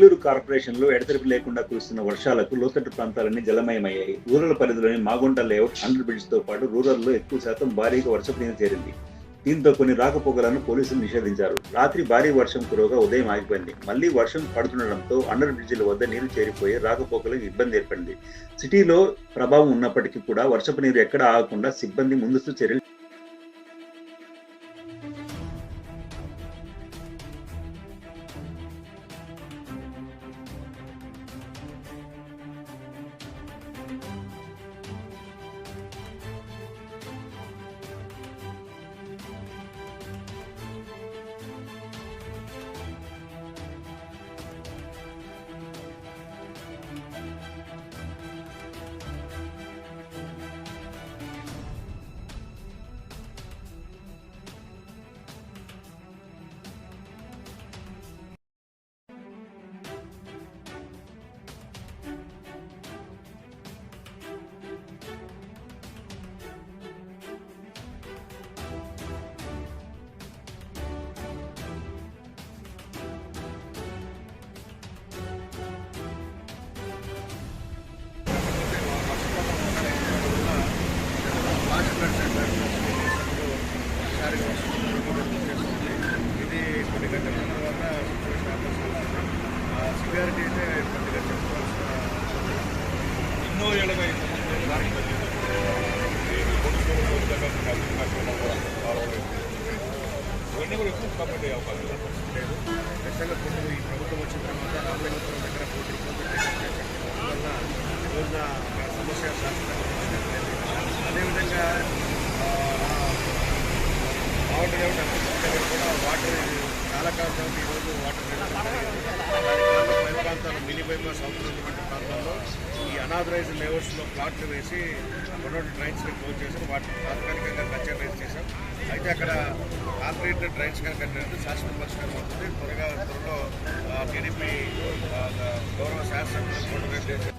నెల్లూరు కార్పొరేషన్లో ఎడతెరిపి లేకుండా కురుస్తున్న వర్షాలకు లోతట్టు ప్రాంతాలన్నీ జలమయమయ్యాయి. రూరల్ పరిధిలోని మాగుంట లేఅవుట్, అండర్ బ్రిడ్జ్తో పాటు రూరల్లో ఎక్కువ శాతం భారీగా వర్షపు నీరు చేరింది. దీంతో కొన్ని రాకపోకలను పోలీసులు నిషేధించారు. రాత్రి భారీ వర్షం కురవగా ఉదయం ఆగిపోయింది. మళ్లీ వర్షం పడుతుండటంతో అండర్ బ్రిడ్జిల వద్ద నీరు చేరిపోయి రాకపోకలకు ఇబ్బంది ఏర్పడింది. సిటీలో ప్రభావం ఉన్నప్పటికీ కూడా వర్షపు నీరు ఎక్కడ ఆగకుండా సిబ్బంది ముందస్తు చర్యలు ఇది కొన్ని గంటల తర్వాత సివియారిటీ అయితే కొద్దిగా చెప్పుకోవాల్సిన ఎన్నో ఏళ్ళగా ఇవన్నీ కూడా ఎక్కువ కంప్లీట్ అయ్యే అవకాశం లేదు. స్పెషల్గా కొన్ని ఈ ప్రభుత్వం వచ్చిన తర్వాత రామలింగపురం దగ్గర పోటీ వల్ల ఈరోజున సమస్య శాస్త్రంగా అదేవిధంగా వాటర్ కూడా వాటర్ చాలా కాలం తర్వాత ఈరోజు వాటర్ పై ప్రాంతాల్లో మినీ బైపాస్ అవుతున్నటువంటి ప్రాంతాల్లో ఈ అనాథరైజ్డ్ లేఅవుట్స్లో ప్లాట్లు వేసి ఉన్నటువంటి డ్రైన్స్ని క్లోజ్ చేసి వాటిని తాత్కాలికంగా కన్సర్వేట్ చేశాం. అయితే అక్కడ కాంక్రీట్ డ్రైన్స్ కనుక కట్టినట్టు శాశ్వత పరిష్కారం అవుతుంది. త్వరలో టీడీపీ గౌరవ శాసనసభ్యులు